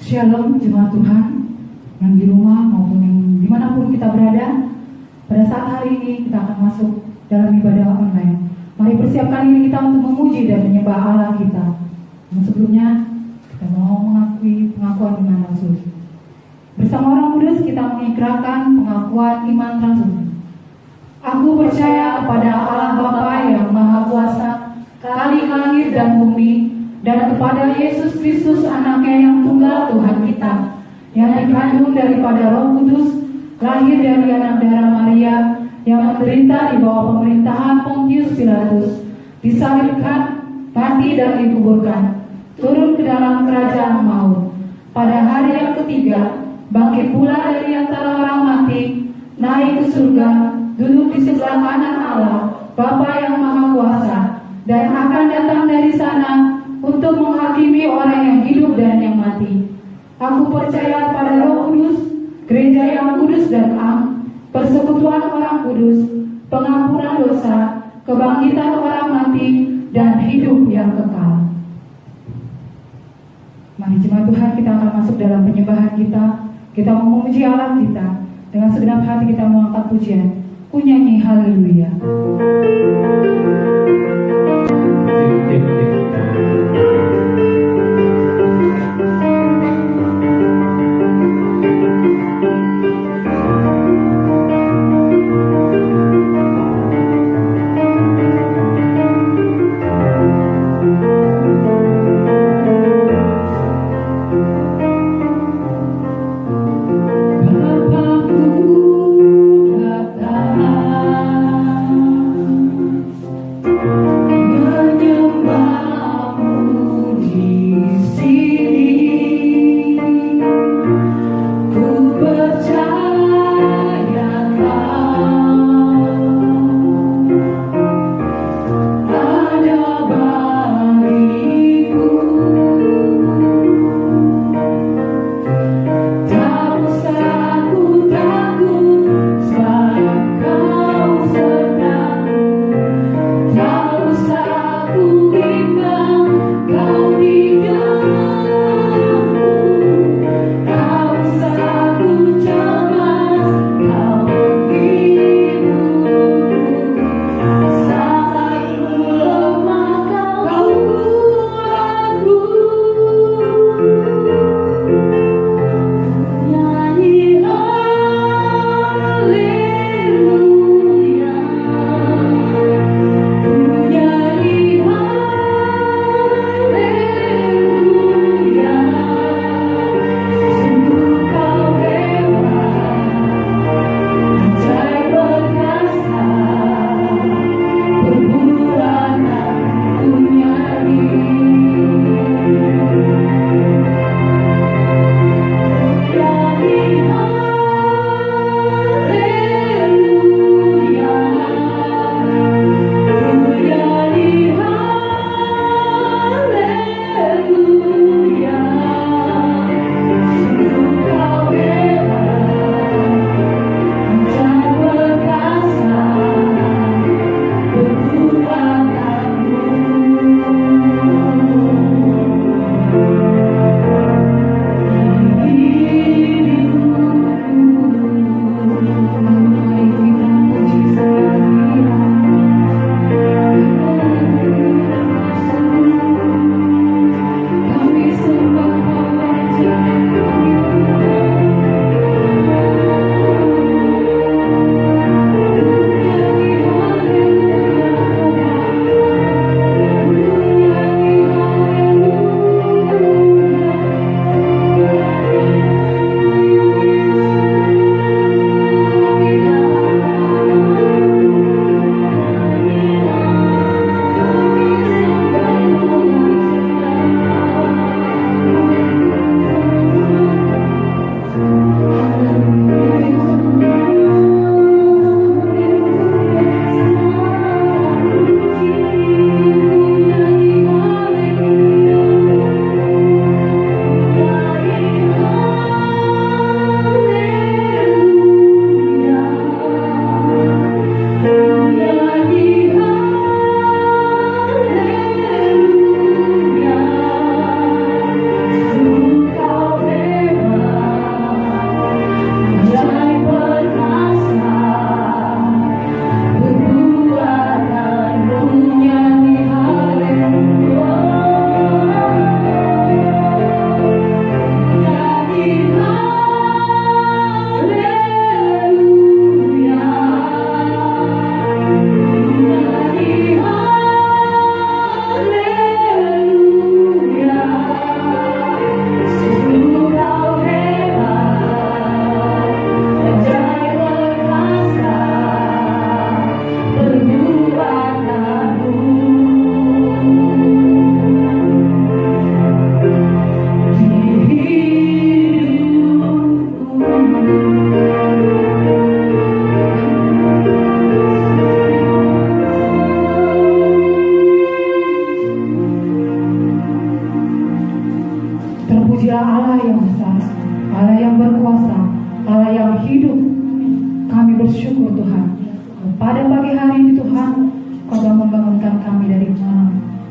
Shalom jemaat Tuhan yang di rumah maupun yang dimanapun kita berada. Pada saat hari ini kita akan masuk dalam ibadah online. Mari persiapkan diri kita untuk memuji dan menyembah Allah kita. Dan sebelumnya kita mau mengakui pengakuan iman Rasul. Bersama orang kudus kita mengikrarkan pengakuan iman Rasul. Aku percaya kepada Allah Bapa yang Maha Kuasa, Khalik langit dan bumi, dan kepada Yesus Kristus anaknya yang tunggal Tuhan kita, yang dikandung daripada Roh Kudus, lahir dari anak darah Maria, yang menderita di bawah pemerintahan Pontius Pilatus, disalibkan, mati dan dikuburkan, turun ke dalam kerajaan maut. Pada hari yang ketiga, bangkit pula dari antara orang mati, naik ke surga, duduk di sebelah kanan Allah, Bapa yang Maha Kuasa, dan akan datang dari sana untuk menghakimi orang yang hidup dan yang mati. Aku percaya pada Roh Kudus, gereja yang kudus dan am, persekutuan orang kudus, pengampunan dosa, kebangkitan orang mati, dan hidup yang kekal. Mari jemaat Tuhan, kita akan masuk dalam penyembahan kita. Kita memuji Allah kita. Dengan segenap hati kita mengangkat pujian. Ku nyanyi haleluya.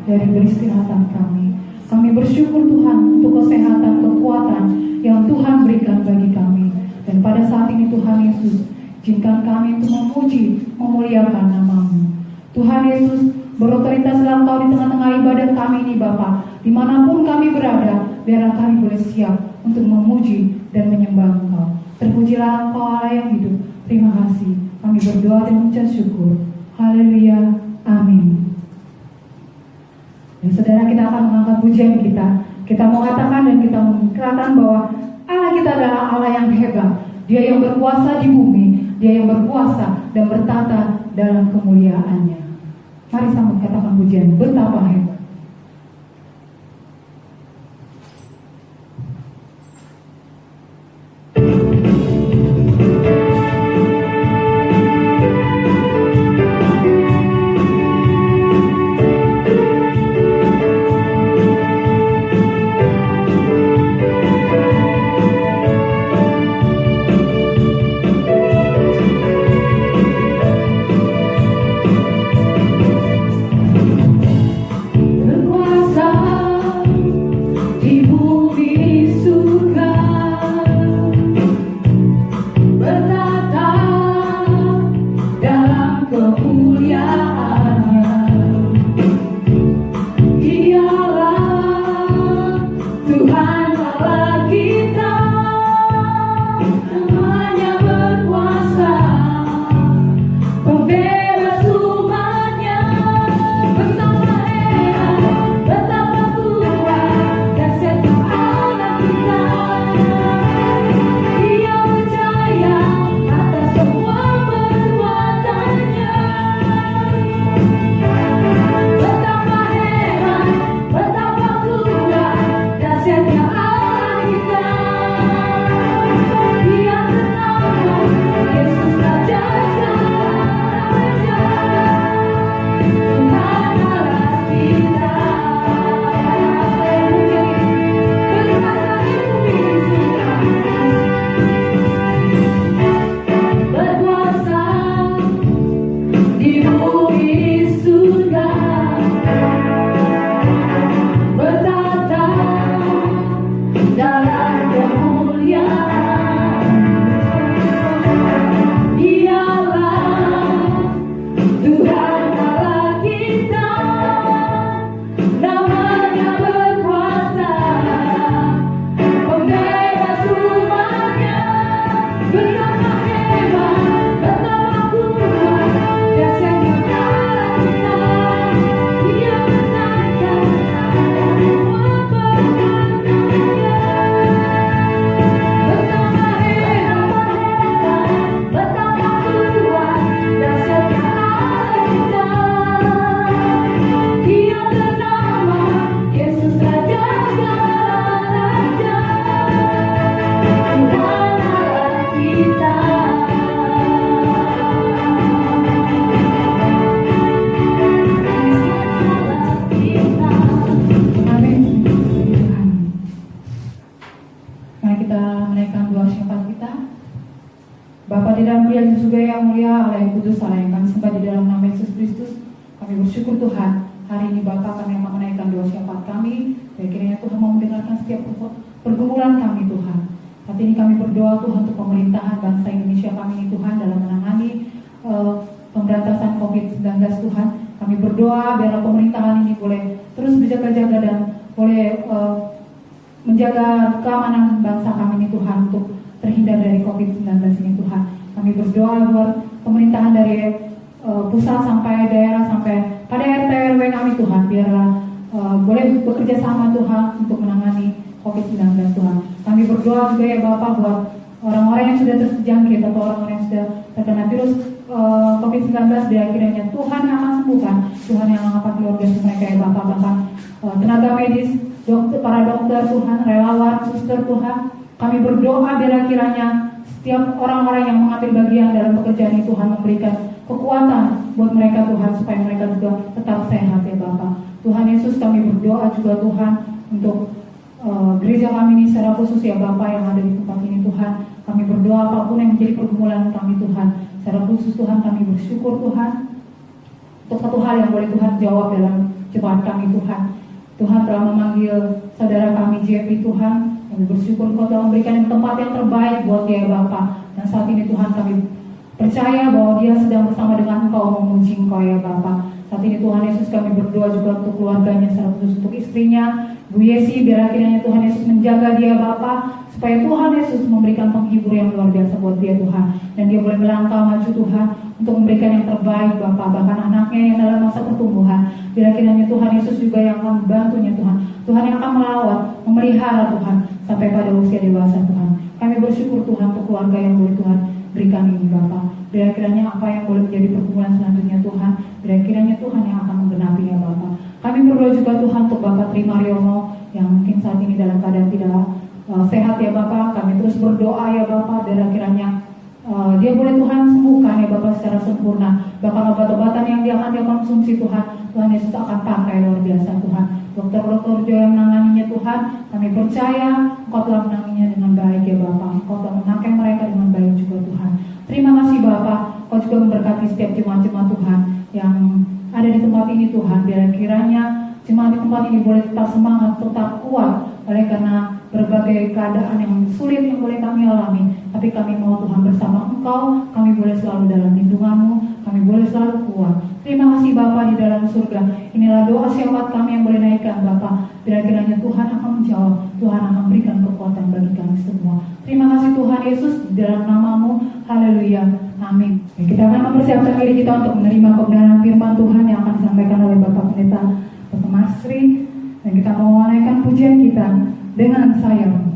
dari peristirahatan kami. Kami bersyukur Tuhan untuk kesehatan, kekuatan yang Tuhan berikan bagi kami. Dan pada saat ini Tuhan Yesus, izinkan kami untuk memuji, memuliakan nama-Mu. Tuhan Yesus, berotoritas dalam Kau di tengah-tengah ibadat kami ini Bapa. Dimanapun kami berada, biarlah kami boleh siap untuk memuji dan menyembah Engkau. Terpujilah Engkau Allah yang hidup. Terima kasih. Kami berdoa dan mengucap syukur. Haleluya. Amin. Dan saudara, kita akan mengangkat pujian kita. Kita mengatakan dan kita mengatakan bahwa Allah kita adalah Allah yang hebat. Dia yang berkuasa di bumi. Dia yang berkuasa dan bertata dalam kemuliaannya. Mari sambut katakan pujian. Betapa hebat. Menjaga keamanan bangsa kami ini Tuhan, untuk terhindar dari COVID-19 ini Tuhan. Kami berdoa buat pemerintahan dari pusat sampai daerah, sampai pada RT RW kami Tuhan, biarlah boleh bekerja sama Tuhan untuk menangani COVID-19 Tuhan. Kami berdoa juga ya Bapak buat orang-orang yang sudah terjangkit atau orang-orang yang sudah terkena virus COVID-19, dia kiranya Tuhan yang akan sembuhkan, Tuhan yang mengangkat keluarga mereka ya Bapak, bahkan tenaga medis, dokter, para dokter Tuhan, relawan, suster Tuhan. Kami berdoa biarlah kiranya setiap orang-orang yang mengambil bagian dalam pekerjaan ini Tuhan memberikan kekuatan buat mereka Tuhan, supaya mereka juga tetap sehat ya Bapak. Tuhan Yesus, kami berdoa juga Tuhan untuk gereja kami ini secara khusus ya Bapak yang ada di tempat ini Tuhan. Kami berdoa apapun yang menjadi pergumulan kami Tuhan, secara khusus Tuhan kami bersyukur Tuhan untuk satu hal yang boleh Tuhan jawab dalam jemaat kami Tuhan. Tuhan telah memanggil saudara kami JP Tuhan. Kami bersyukur Engkau telah memberikan tempat yang terbaik buat dia Bapa. Dan saat ini Tuhan kami percaya bahwa dia sedang bersama dengan Engkau memuji Engkau ya Bapa. Saat ini Tuhan Yesus kami berdoa juga untuk keluarganya, secara khusus untuk istrinya Bu Yesi, biar kiranya Tuhan Yesus menjaga dia Bapa, supaya Tuhan Yesus memberikan penghibur yang luar biasa buat dia Tuhan. Dan dia boleh melangkah maju Tuhan untuk memberikan yang terbaik Bapa, bahkan anaknya yang dalam masa pertumbuhan. Biar kiranya Tuhan Yesus juga yang akan membantunya Tuhan. Tuhan yang akan melawat, memelihara Tuhan sampai pada usia dewasa Tuhan. Kami bersyukur Tuhan untuk keluarga yang boleh Tuhan berikan ini Bapa. Biar kiranya apa yang boleh menjadi pergumulan selanjutnya Tuhan, biar kiranya Tuhan yang akan menggenapinya Bapa. Kami berdoa juga Tuhan untuk Bapak Trimariono yang mungkin saat ini dalam keadaan tidak sehat ya Bapak. Kami terus berdoa ya Bapak, biar kiranya dia boleh Tuhan sembuhkan ya Bapak secara sempurna. Bahkan obat-obatan yang dia akan dia konsumsi Tuhan, Tuhan Yesus akan pakai luar biasa Tuhan. Dokter-dokter juga yang menanganinya Tuhan, kami percaya Engkau telah menanganinya dengan baik ya Bapak. Engkau telah memakai mereka dengan baik juga Tuhan. Terima kasih Bapak, Engkau juga memberkati setiap jemaat-jemaat Tuhan yang ada di tempat ini Tuhan. Biar kiranya jemaat di tempat ini boleh tetap semangat, tetap kuat, oleh karena berbagai keadaan yang sulit yang boleh kami alami. Tapi kami mau Tuhan bersama Engkau, kami boleh selalu dalam lindungan-Mu, kami boleh selalu kuat. Terima kasih Bapa di dalam surga. Inilah doa syafaat kami yang boleh naikkan Bapa. Biar kiranya Tuhan akan menjawab, Tuhan akan memberikan kekuatan bagi kami semua. Terima kasih Tuhan Yesus, di dalam nama-Mu. Haleluya. Amin. Kita akan mempersiapkan diri kita untuk menerima kebenaran firman Tuhan yang akan disampaikan oleh Bapak Pendeta Dr. Masri. Dan kita mau menaikkan pujian kita dengan sayang.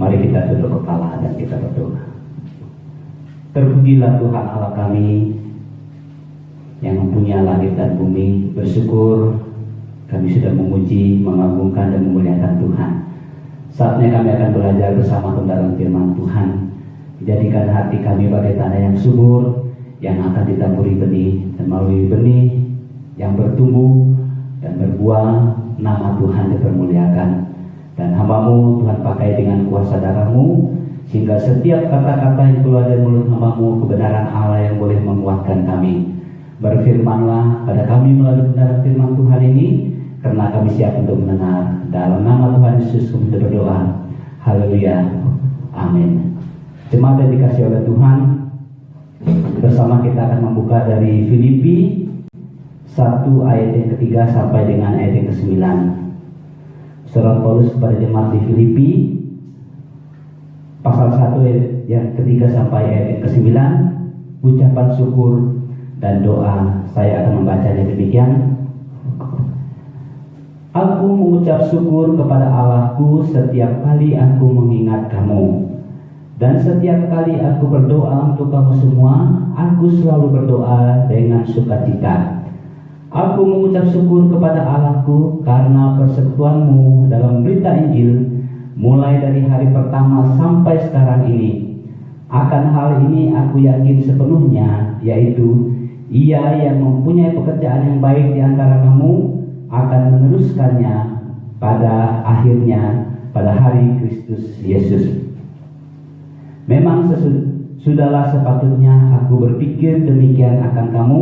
Mari kita tunduk kepala dan kita berdoa. Terpujilah Tuhan Allah kami yang mempunyai langit dan bumi. Bersyukur kami sudah memuji, mengagungkan dan memuliakan Tuhan. Saatnya kami akan belajar bersama tentang firman Tuhan. Jadikan hati kami bagai tanah yang subur, yang akan ditaburi benih, dan melalui benih yang bertumbuh dan berbuah, nama Tuhan dipermuliakan. Dan hamba-Mu Tuhan pakai dengan kuasa darah-Mu, sehingga setiap kata-kata yang keluar dari mulut hamba-Mu kebenaran Allah yang boleh menguatkan kami. Berfirmanlah pada kami melalui kebenaran firman Tuhan ini, karena kami siap untuk mendengar. Dalam nama Tuhan Yesus kami berdoa. Haleluya. Amin. Jemaat yang dikasihi oleh Tuhan, bersama kita akan membuka dari Filipi 1 ayat yang ketiga sampai dengan ayat yang ke-9. Surat Paulus kepada jemaat di Filipi pasal 1 ayat yang ketiga sampai ayat yang ke-9, ucapan syukur dan doa. Saya akan membacanya demikian. Aku mengucap syukur kepada Allahku setiap kali aku mengingat kamu, dan setiap kali aku berdoa untuk kamu semua. Aku selalu berdoa dengan sukacita. Aku mengucap syukur kepada Allahku karena persekutuanmu dalam berita Injil, mulai dari hari pertama sampai sekarang ini. Akan hal ini aku yakin sepenuhnya, yaitu Ia yang mempunyai pekerjaan yang baik di antara kamu akan meneruskannya pada akhirnya, pada hari Kristus Yesus. Memang sudahlah sepatutnya aku berpikir demikian akan kamu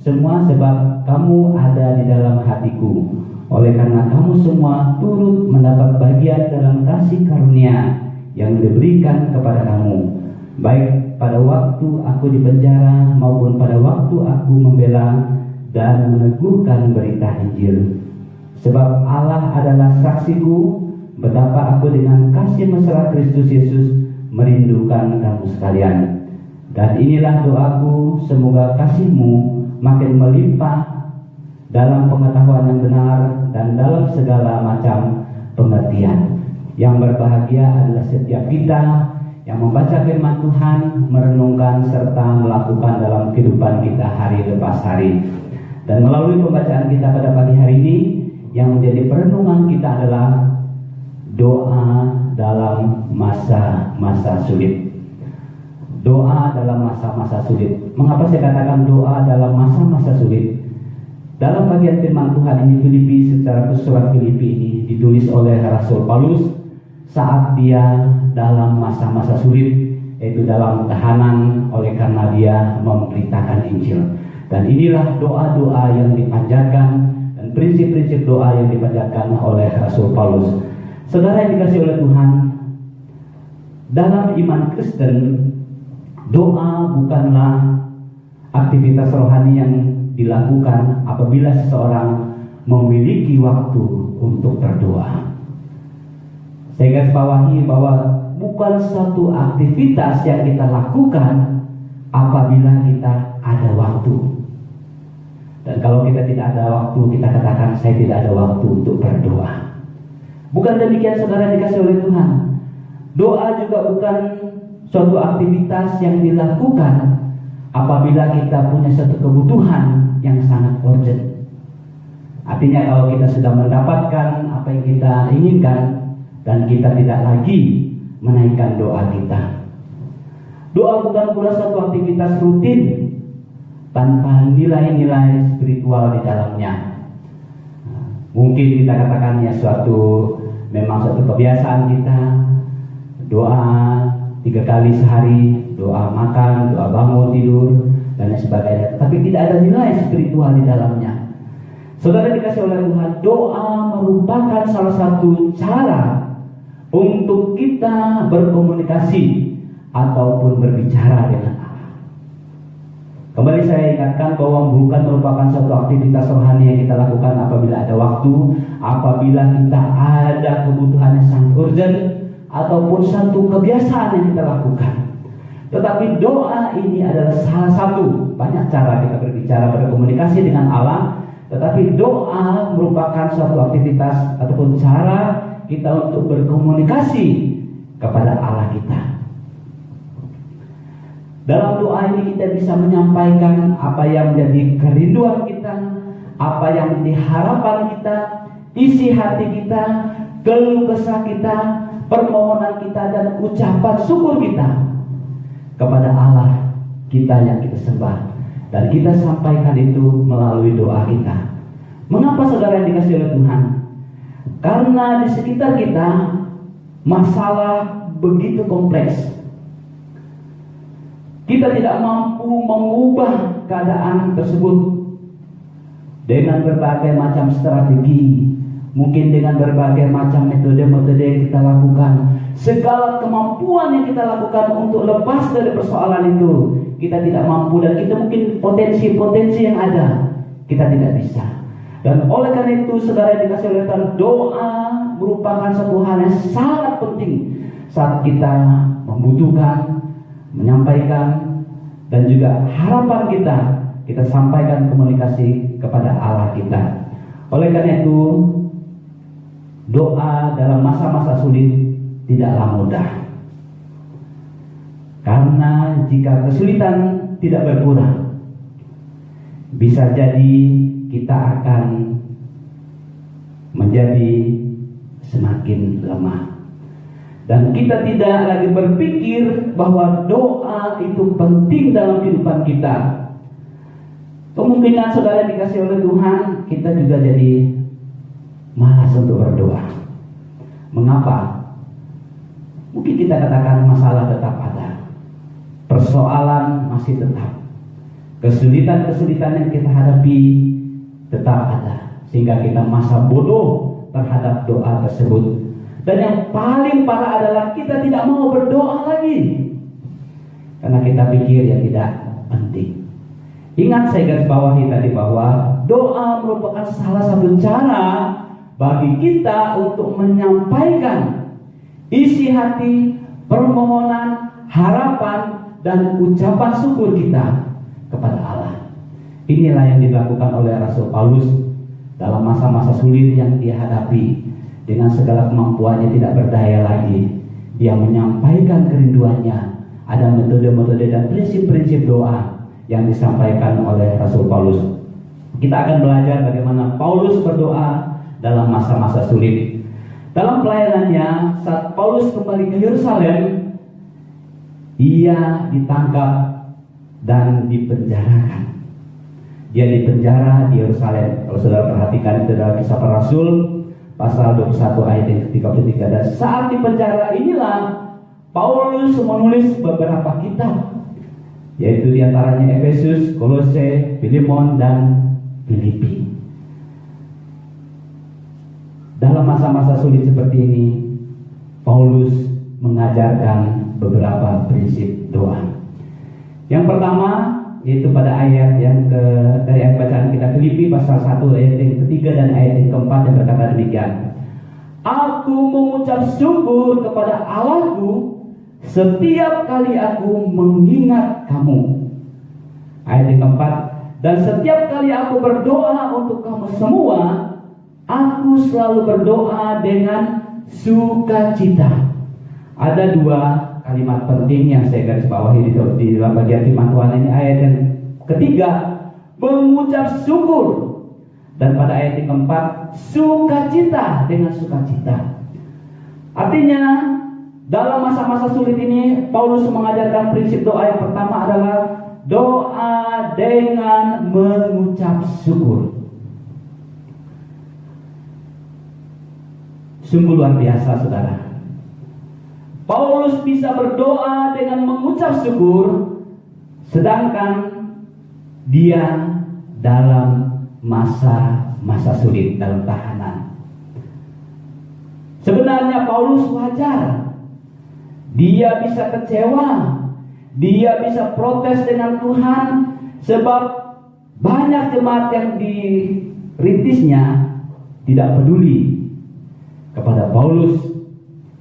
semua, sebab kamu ada di dalam hatiku. Oleh karena kamu semua turut mendapat bagian dalam kasih karunia yang diberikan kepada kamu, baik pada waktu aku di penjara maupun pada waktu aku membela dan meneguhkan berita Injil. Sebab Allah adalah saksiku betapa aku dengan kasih mesra Kristus Yesus merindukan kamu sekalian. Dan inilah doaku, semoga kasihmu makin melimpah dalam pengetahuan yang benar dan dalam segala macam pengertian. Yang berbahagia adalah setiap kita yang membaca firman Tuhan, merenungkan serta melakukan dalam kehidupan kita hari lepas hari. Dan melalui pembacaan kita pada pagi hari ini, yang menjadi perenungan kita adalah doa dalam masa-masa sulit. Doa dalam masa-masa sulit. Mengapa saya katakan doa dalam masa-masa sulit? Dalam bagian firman Tuhan ini, Filipi, secara surat Filipi ini ditulis oleh Rasul Paulus saat dia dalam masa-masa sulit, yaitu dalam tahanan oleh karena dia memberitakan Injil. Dan inilah doa-doa yang dipanjatkan dan prinsip-prinsip doa yang dipanjatkan oleh Rasul Paulus. Saudara yang dikasihi oleh Tuhan, dalam iman Kristen, doa bukanlah aktivitas rohani yang dilakukan apabila seseorang memiliki waktu untuk berdoa. Saya garis bawahi bahwa bukan suatu aktivitas yang kita lakukan apabila kita ada waktu. Dan kalau kita tidak ada waktu, kita katakan saya tidak ada waktu untuk berdoa. Bukan demikian saudara dikasih oleh Tuhan. Doa juga bukan suatu aktivitas yang dilakukan apabila kita punya satu kebutuhan yang sangat urgent. Artinya kalau kita sudah mendapatkan apa yang kita inginkan dan kita tidak lagi menaikkan doa kita. Doa bukan pula suatu aktivitas rutin tanpa nilai-nilai spiritual di dalamnya. Mungkin kita katakan ya memang suatu kebiasaan kita doa 3 kali sehari, doa makan, doa bangun tidur dan lain sebagainya. Tapi tidak ada nilai spiritual di dalamnya. Saudara dikasih oleh Tuhan, doa merupakan salah satu cara untuk kita berkomunikasi ataupun berbicara dengan Allah. Kembali saya ingatkan bahwa bukan merupakan suatu aktivitas rohani yang kita lakukan apabila ada waktu, apabila kita ada kebutuhan yang sangat urgent, ataupun satu kebiasaan yang kita lakukan. Tetapi doa ini adalah salah satu, banyak cara kita berbicara, berkomunikasi dengan Allah. Tetapi doa merupakan suatu aktivitas ataupun cara kita untuk berkomunikasi kepada Allah kita. Dalam doa ini kita bisa menyampaikan apa yang menjadi kerinduan kita, apa yang menjadi harapan kita, isi hati kita, keluh kesah kita, permohonan kita, dan ucapan syukur kita kepada Allah kita yang kita sembah. Dan kita sampaikan itu melalui doa kita. Mengapa saudara yang dikasihi oleh Tuhan? Karena di sekitar kita masalah begitu kompleks. Kita tidak mampu mengubah keadaan tersebut dengan berbagai macam strategi, mungkin dengan berbagai macam metode-metode yang kita lakukan. Segala kemampuan yang kita lakukan untuk lepas dari persoalan itu, kita tidak mampu, dan kita mungkin potensi-potensi yang ada kita tidak bisa. Dan oleh karena itu, saudara yang dikasihi oleh Tuhan, doa merupakan satu hal yang sangat penting saat kita membutuhkan, menyampaikan, dan juga harapan kita sampaikan komunikasi kepada Allah kita. Oleh karena itu, doa dalam masa-masa sulit tidaklah mudah. Karena jika kesulitan tidak berkurang, bisa jadi kita akan menjadi semakin lemah. Dan kita tidak lagi berpikir bahwa doa itu penting dalam kehidupan kita. Kemungkinan saudara dikasih oleh Tuhan, kita juga jadi malas untuk berdoa. Mengapa? Mungkin kita katakan masalah tetap ada, persoalan masih tetap, kesulitan-kesulitan yang kita hadapi tetap ada, sehingga kita masa bodoh terhadap doa tersebut. Dan yang paling parah adalah kita tidak mau berdoa lagi karena kita pikir ya tidak penting. Ingat, saya garis bawahi tadi bahwa doa merupakan salah satu cara bagi kita untuk menyampaikan isi hati, permohonan, harapan, dan ucapan syukur kita kepada Allah. Inilah yang dilakukan oleh Rasul Paulus dalam masa-masa sulit yang dia hadapi. Dengan segala kemampuannya tidak berdaya lagi, dia menyampaikan kerinduannya. Ada metode-metode dan prinsip-prinsip doa yang disampaikan oleh Rasul Paulus. Kita akan belajar bagaimana Paulus berdoa dalam masa-masa sulit. Dalam pelayanannya, saat Paulus kembali ke Yerusalem, ia ditangkap dan dipenjarakan. Dia dipenjara di Yerusalem. Kalau saudara perhatikan itu adalah Kisah Para Rasul pasal 21 ayat yang ke-33. Dan saat di penjara inilah Paulus menulis beberapa kitab, yaitu diantaranya Efesus, Kolose, Filemon, dan Filipi. Dalam masa-masa sulit seperti ini, Paulus mengajarkan beberapa prinsip doa. Yang pertama, yaitu pada ayat dari ayat bacaan kita, Filipi pasal 1 ayat yang ketiga dan ayat yang keempat, yang berkata demikian: Aku mengucap syukur kepada Allahku setiap kali aku mengingat kamu. Ayat yang keempat, dan setiap kali aku berdoa untuk kamu semua, aku selalu berdoa dengan sukacita. Ada dua kalimat penting yang saya garis bawahi di dalam bagian firman Tuhan ini. Ayat yang ketiga, mengucap syukur, dan pada ayat yang keempat, sukacita, dengan sukacita. Artinya, dalam masa-masa sulit ini, Paulus mengajarkan prinsip doa. Yang pertama adalah doa dengan mengucap syukur. Sungguh luar biasa, saudara. Paulus bisa berdoa dengan mengucap syukur, sedangkan dia dalam masa-masa sulit, dalam tahanan. Sebenarnya Paulus wajar, dia bisa kecewa, dia bisa protes dengan Tuhan, sebab banyak jemaat yang dirintisnya tidak peduli kepada Paulus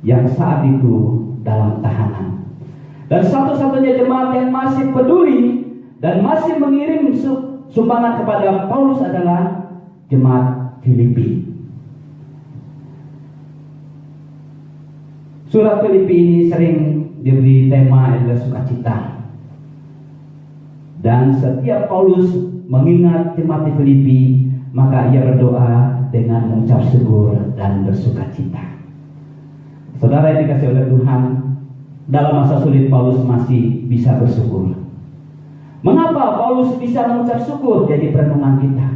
yang saat itu dalam tahanan. Dan satu-satunya jemaat yang masih peduli dan masih mengirim sumbangan kepada Paulus adalah jemaat Filipi. Surat Filipi ini sering diberi tema adalah sukacita. Dan setiap Paulus mengingat jemaat di Filipi, maka ia berdoa dengan mengucap syukur dan bersukacita. Saudara yang dikasihi oleh Tuhan, dalam masa sulit Paulus masih bisa bersyukur. Mengapa Paulus bisa mengucap syukur? Jadi perenungan kita.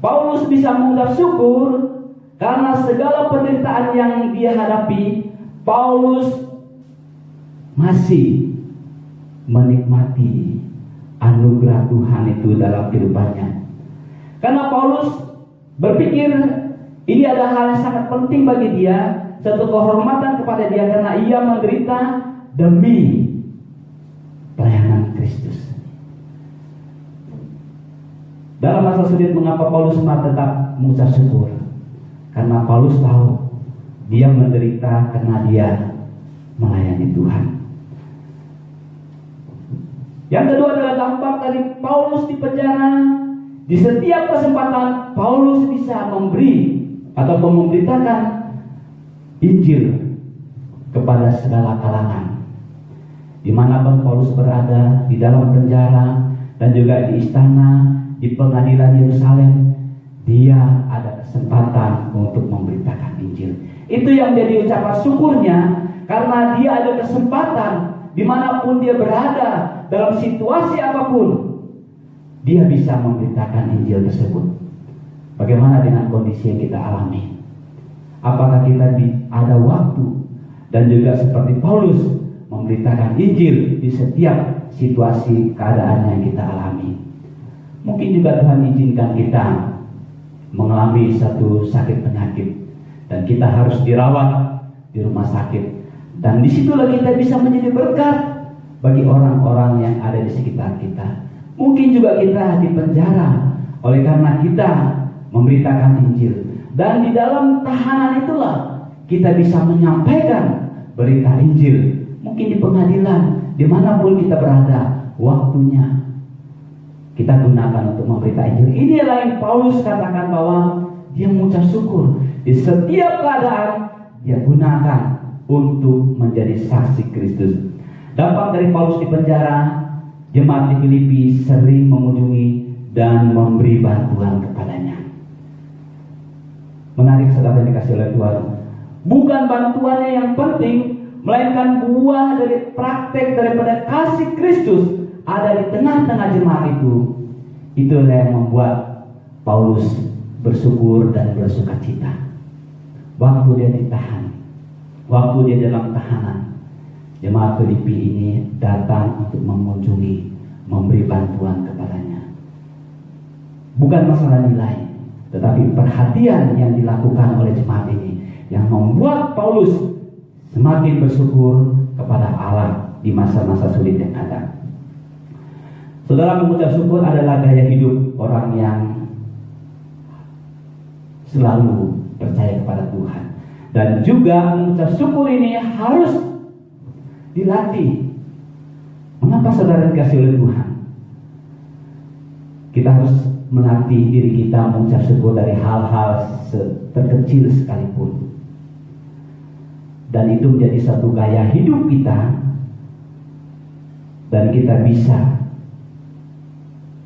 Paulus bisa mengucap syukur karena segala penderitaan yang dia hadapi, Paulus masih menikmati anugerah Tuhan itu dalam kehidupannya. Karena Paulus berpikir ini adalah hal yang sangat penting bagi dia, satu kehormatan kepada dia karena ia menderita demi pelayanan Kristus. Dalam masa sulit, mengapa Paulus tetap mengucap syukur? Karena Paulus tahu dia menderita karena dia melayani Tuhan. Yang kedua adalah dampak dari Paulus di penjara. Di setiap kesempatan Paulus bisa memberi atau memberitakan Injil kepada segala kalangan. Dimanapun Paulus berada, di dalam penjara dan juga di istana, di pengadilan Yerusalem, dia ada kesempatan untuk memberitakan Injil. Itu yang menjadi ucapan syukurnya, karena dia ada kesempatan dimanapun dia berada, dalam situasi apapun, dia bisa memberitakan Injil tersebut. Bagaimana dengan kondisi yang kita alami? Apakah kita ada waktu dan juga seperti Paulus memberitakan Injil di setiap situasi keadaan yang kita alami? Mungkin juga Tuhan izinkan kita mengalami satu sakit penyakit dan kita harus dirawat di rumah sakit, dan disitulah kita bisa menjadi berkat bagi orang-orang yang ada di sekitar kita. Mungkin juga kita di penjara oleh karena kita memberitakan Injil, dan di dalam tahanan itulah kita bisa menyampaikan berita Injil. Mungkin di pengadilan, dimanapun kita berada, waktunya kita gunakan untuk memberitakan Injil. Inilah yang Paulus katakan bahwa dia mengucap syukur di setiap keadaan, dia gunakan untuk menjadi saksi Kristus. Dampak dari Paulus di penjara, jemaat di Filipi sering mengunjungi dan memberi bantuan kepadanya. Menarik saudara yang dikasih oleh Tuhan, bukan bantuannya yang penting, melainkan buah dari praktek daripada kasih Kristus ada di tengah-tengah jemaat itu. Itulah yang membuat Paulus bersyukur dan bersukacita. Waktu dia ditahan, waktu dia dalam tahanan, jemaat Filipi ini datang untuk mengunjungi, memberi bantuan kepadanya. Bukan masalah nilai, tetapi perhatian yang dilakukan oleh jemaat ini yang membuat Paulus semakin bersyukur kepada Allah di masa-masa sulit yang ada. Saudara, mengucap syukur adalah gaya hidup orang yang selalu percaya kepada Tuhan. Dan juga mengucap syukur ini harus dilatih. Mengapa saudara dikasih oleh Tuhan? Kita harus melatih diri kita mengucap syukur dari hal-hal terkecil sekalipun. Dan itu menjadi satu gaya hidup kita. Dan kita bisa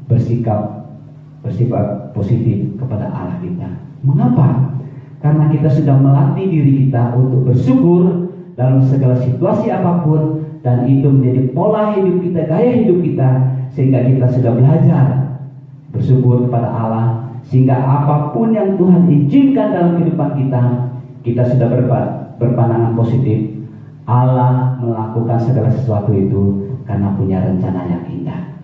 bersifat positif kepada Allah kita. Mengapa? Karena kita sudah melatih diri kita untuk bersyukur dalam segala situasi apapun, dan itu menjadi pola hidup kita, gaya hidup kita, sehingga kita sudah belajar bersyukur kepada Allah, sehingga apapun yang Tuhan izinkan dalam kehidupan kita, kita sudah berpandangan positif. Allah melakukan segala sesuatu itu karena punya rencana yang indah,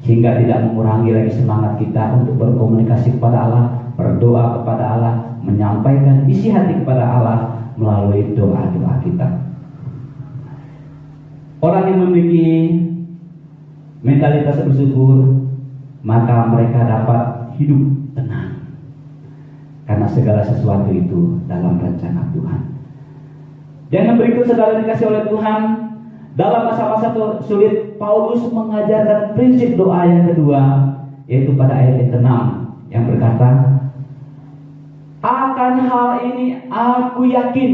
sehingga tidak mengurangi lagi semangat kita untuk berkomunikasi kepada Allah, berdoa kepada Allah, menyampaikan isi hati kepada Allah melalui doa-doa kita. Orang yang memiliki mentalitas bersyukur, maka mereka dapat hidup tenang, karena segala sesuatu itu dalam rencana Tuhan. Dan yang berikut saudara dikasih oleh Tuhan, dalam masa-masa sulit Paulus mengajarkan prinsip doa yang kedua, yaitu pada ayat yang ke-6 yang berkata, akan hal ini aku yakin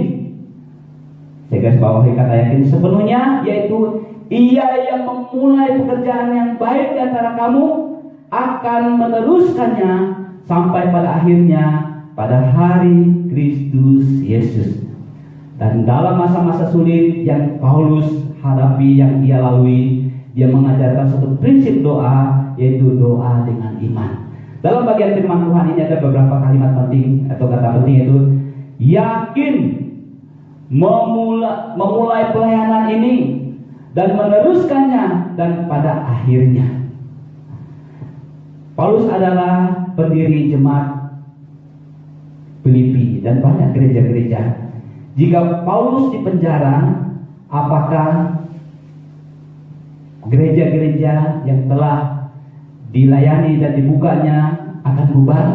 Saya garis bawahi kata yakin sepenuhnya, yaitu Ia yang memulai pekerjaan yang baik di antara kamu akan meneruskannya sampai pada akhirnya pada hari Kristus Yesus. Dan dalam masa-masa sulit yang Paulus hadapi, yang ia lalui, dia mengajarkan satu prinsip doa, yaitu doa dengan iman. Dalam bagian firman Tuhan ini ada beberapa kalimat penting atau kata penting, yaitu yakin memulai pelayanan ini dan meneruskannya dan pada akhirnya. Paulus adalah pendiri jemaat Filipi dan banyak gereja-gereja. Jika Paulus dipenjara, apakah gereja-gereja yang telah dilayani dan dibukanya akan bubar?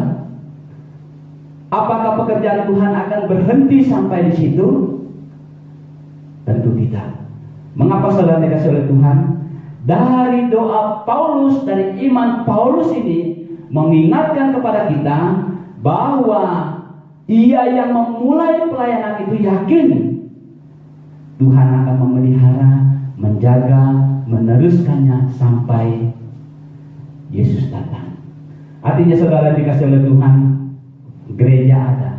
Apakah pekerjaan Tuhan akan berhenti sampai di situ? Tentu tidak. Mengapa saudara dikasih oleh Tuhan? Dari doa Paulus, dari iman Paulus ini mengingatkan kepada kita bahwa ia yang memulai pelayanan itu yakin Tuhan akan memelihara, menjaga, meneruskannya sampai Yesus datang. Artinya saudara dikasih oleh Tuhan, gereja ada,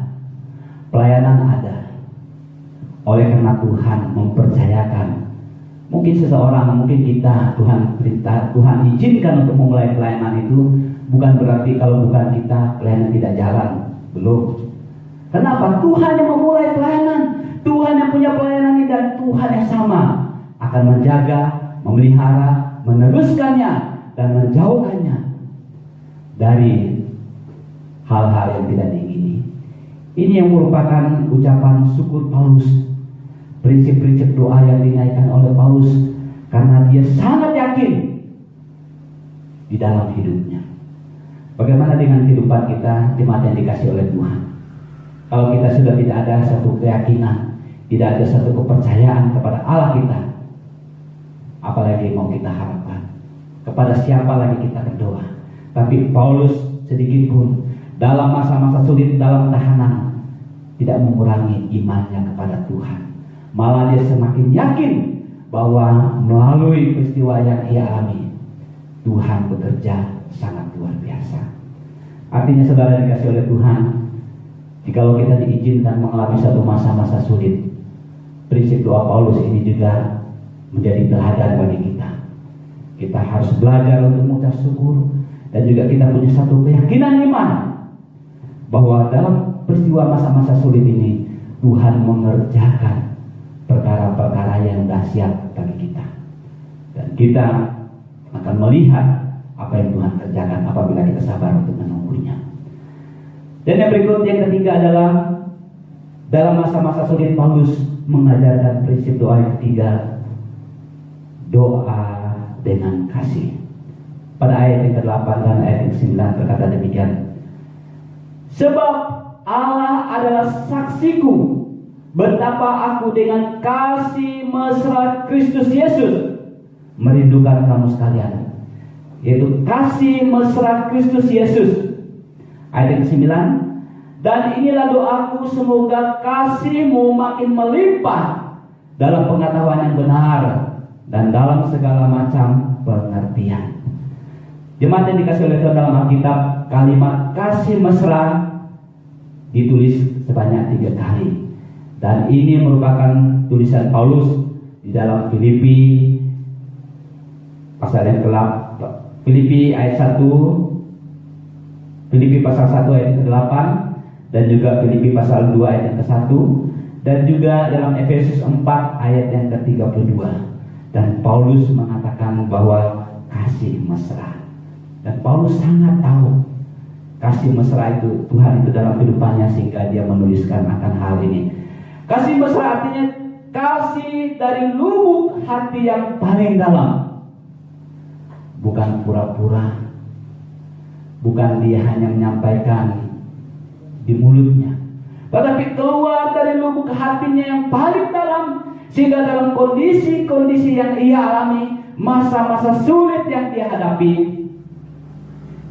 pelayanan ada. Oleh karena Tuhan mempercayakan, mungkin seseorang, mungkin kita, Tuhan perintah, Tuhan izinkan untuk memulai pelayanan itu, bukan berarti kalau bukan kita pelayanan tidak jalan. Belum. Kenapa? Tuhan yang memulai pelayanan, Tuhan yang punya pelayanan ini, dan Tuhan yang sama akan menjaga, memelihara, meneruskannya dan menjauhkannya dari hal-hal yang tidak diingini. Ini yang merupakan ucapan syukur Paulus, prinsip-prinsip doa yang dinaikkan oleh Paulus karena dia sangat yakin di dalam hidupnya. Bagaimana dengan kehidupan kita, jemaat yang dikasih oleh Tuhan? Kalau kita sudah tidak ada satu keyakinan, tidak ada satu kepercayaan kepada Allah kita, apalagi mau kita harapkan? Kepada siapa lagi kita berdoa? Tapi Paulus sedikit pun dalam masa-masa sulit, dalam tahanan, tidak mengurangi imannya kepada Tuhan. Malah dia semakin yakin bahwa melalui peristiwa yang ia alami, Tuhan bekerja sangat luar biasa. Artinya saudara dikasih oleh Tuhan, jikalau kita diizinkan mengalami satu masa-masa sulit, prinsip doa Paulus ini juga menjadi teladan bagi kita. Kita harus belajar untuk mengucap syukur, dan juga kita punya satu keyakinan iman bahwa dalam peristiwa masa-masa sulit ini Tuhan mengerjakan perkara-perkara yang dahsyat bagi kita, dan kita akan melihat apa yang Tuhan kerjakan apabila kita sabar untuk menunggunya. Dan yang berikut, yang ketiga adalah dalam masa-masa sulit Paulus mengajarkan prinsip doa yang ketiga, doa dengan kasih. Pada ayat yang ke-8 dan ayat yang ke-9 berkata demikian, sebab Allah adalah saksiku betapa aku dengan kasih mesra Kristus Yesus merindukan kamu sekalian. Yaitu kasih mesra Kristus Yesus. Ayat yang ke-9, dan inilah doaku, semoga kasihmu makin melimpah dalam pengetahuan yang benar dan dalam segala macam pengertian. Jemaat yang dikasih oleh Tuhan, dalam Alkitab kalimat kasih mesra ditulis sebanyak 3 kali, dan ini merupakan tulisan Paulus di dalam Filipi pasal yang ke-8, Filipi ayat 1, Filipi pasal 1 ayat ke-8, dan juga Filipi pasal 2 ayat yang ke-1, dan juga dalam Efesus 4 ayat yang ke-32. Dan Paulus mengatakan bahwa kasih mesra. Dan Paulus sangat tahu kasih mesra itu, Tuhan itu dalam kehidupannya, sehingga dia menuliskan akan hal ini. Kasih mesra artinya kasih dari lubuk hati yang paling dalam. Bukan pura-pura, bukan dia hanya menyampaikan di mulutnya, tetapi keluar dari lubuk hatinya yang paling dalam, sehingga dalam kondisi-kondisi yang ia alami, masa-masa sulit yang dia hadapi,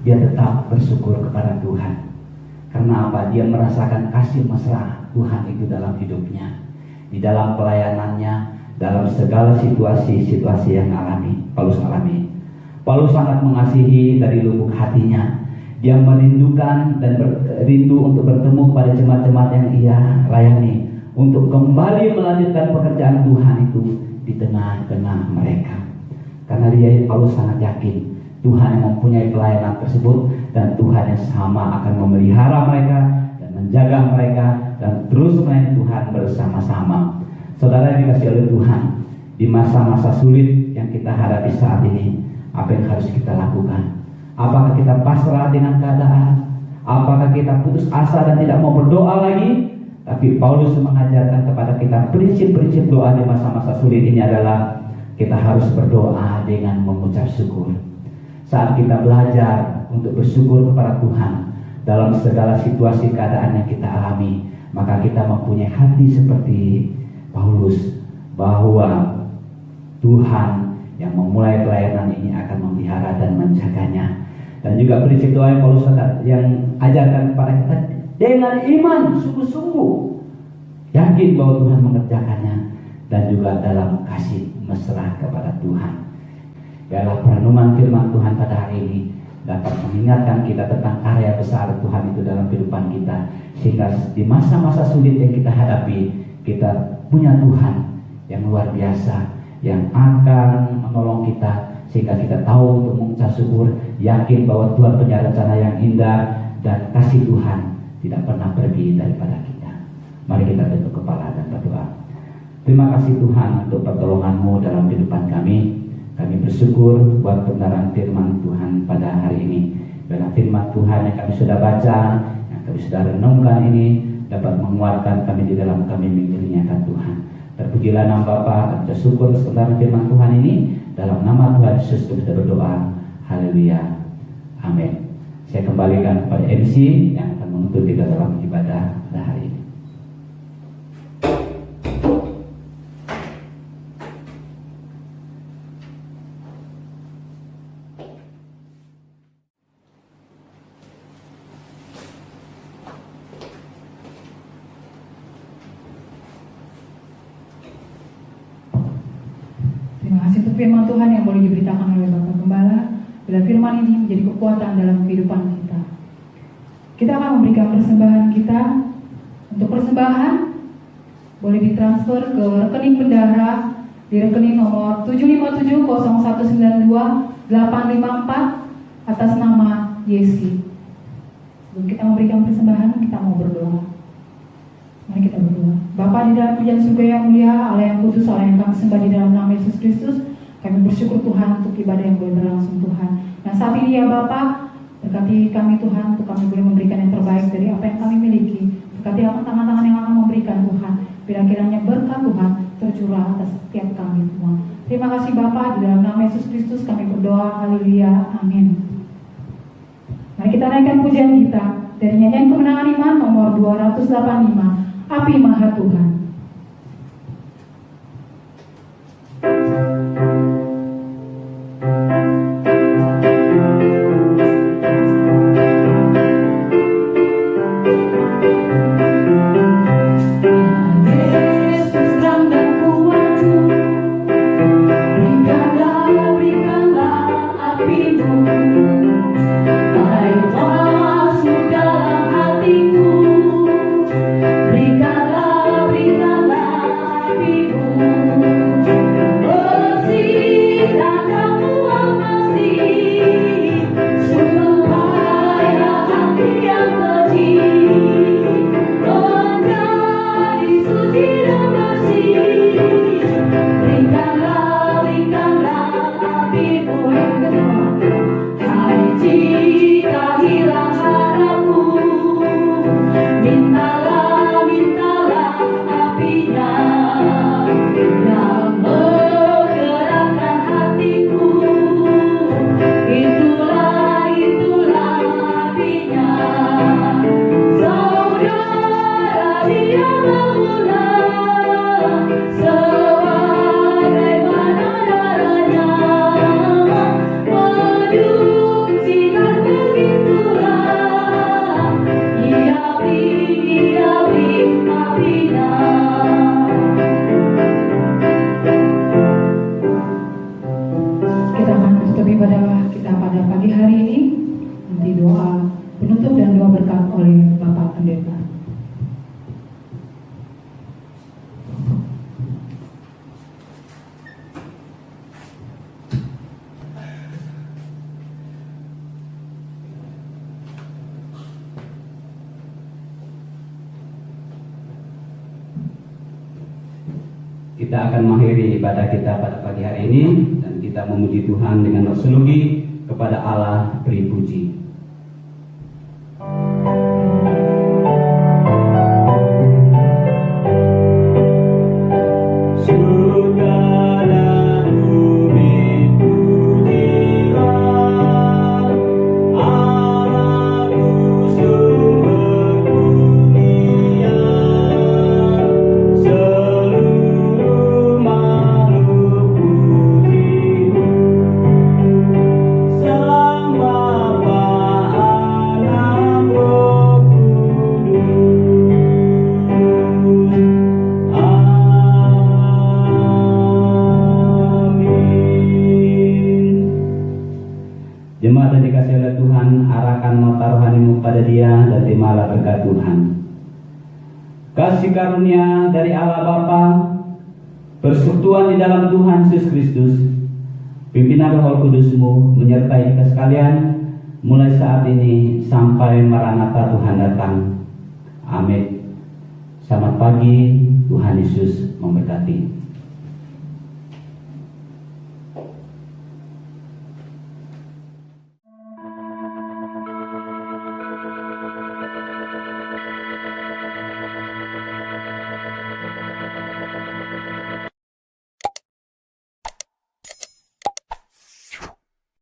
dia tetap bersyukur kepada Tuhan. Karena apa? Dia merasakan kasih mesra Tuhan itu dalam hidupnya. di dalam pelayanannya, dalam segala situasi-situasi yang Paulus alami. Paulus sangat mengasihi dari lubuk hatinya. Dia merindukan dan rindu untuk bertemu kepada jemaat-jemaat yang ia layani, untuk kembali melanjutkan pekerjaan Tuhan itu di tengah-tengah mereka. Karena Paulus sangat yakin Tuhan yang mempunyai pelayanan tersebut, dan Tuhan yang sama akan memelihara mereka dan menjaga mereka dan terus melayani Tuhan bersama-sama. Saudara yang dikasihi oleh Tuhan, di masa-masa sulit yang kita hadapi saat ini, apa yang harus kita lakukan? Apakah kita pasrah dengan keadaan? Apakah kita putus asa dan tidak mau berdoa lagi? Tapi Paulus mengajarkan kepada kita prinsip-prinsip doa di masa-masa sulit ini adalah kita harus berdoa dengan mengucap syukur. Saat kita belajar untuk bersyukur kepada Tuhan dalam segala situasi keadaan yang kita alami, maka kita mempunyai hati seperti Paulus, bahwa Tuhan yang memulai pelayanan ini akan memelihara dan menjaganya. Dan juga prinsip doa yang Paulus yang ajarkan kepada kita, dengan iman sungguh-sungguh yakin bahwa Tuhan mengerjakannya, dan juga dalam kasih mesra kepada Tuhan. Biarlah perenungan firman Tuhan pada hari ini dapat mengingatkan kita tentang karya besar Tuhan itu dalam kehidupan kita, sehingga di masa-masa sulit yang kita hadapi, kita punya Tuhan yang luar biasa, yang akan menolong kita, sehingga kita tahu untuk mengucap syukur, yakin bahwa Tuhan punya rencana yang indah, dan kasih Tuhan tidak pernah pergi daripada kita. Mari kita tunduk kepala dan berdoa. Terima kasih Tuhan untuk pertolongan-Mu dalam kehidupan kami. Kami bersyukur buat kebenaran firman Tuhan pada hari ini. Biarlah firman Tuhan yang kami sudah baca, yang kami sudah renungkan ini dapat menguatkan kami di dalam kami mengiringi Tuhan. Terpujilah nama Bapa, kami bersyukur kebenaran firman Tuhan ini. Dalam nama Tuhan Yesus kita berdoa. Haleluya. Amin. Saya kembalikan kepada MC yang akan menuntut kita dalam ibadah pada hari ini. Terima kasih untuk firman Tuhan yang boleh diberitakan oleh Bapak Gembala. Bila firman ini menjadi kekuatan dalam kehidupan kita, kita akan memberikan persembahan kita. Untuk persembahan boleh ditransfer ke rekening bendahara di rekening nomor 7570192-854 atas nama Yesi. Sebelum kita memberikan persembahan, kita mau berdoa. Mari kita berdoa. Bapa di dalam kerajaan surga yang mulia, Allah yang kudus, Allah yang kami sembah di dalam nama Yesus Kristus, kami bersyukur Tuhan untuk ibadah yang boleh berlangsung Tuhan. Nah saat ini ya Bapa, berkati kami Tuhan untuk kami boleh memberikan yang terbaik dari apa yang kami miliki. Berkati tangan-tangan yang akan memberikan Tuhan. Bila kiranya berkat Tuhan tercurah atas setiap kami Tuhan. Terima kasih Bapa, di dalam nama Yesus Kristus kami berdoa. Haleluya. Amin. Mari kita naikkan pujian kita dari nyanyian kemenangan iman nomor 285. Api Maha Tuhan. berkat oleh Bapak Pendeta. Kita akan mengakhiri ibadah kita pada pagi hari ini dan kita memuji Tuhan dengan doksologi kepada Allah beri puji. Jemaat yang dikasihi oleh Tuhan, arahkan mata rohanimu pada Dia dan terimalah berkat Tuhan. Kasih karunia dari Allah Bapa, persekutuan di dalam Tuhan Yesus Kristus, pimpinan Roh Kudus-Mu menyertai kita sekalian mulai saat ini sampai Maranatha Tuhan datang. Amin. Selamat pagi, Tuhan Yesus memberkati.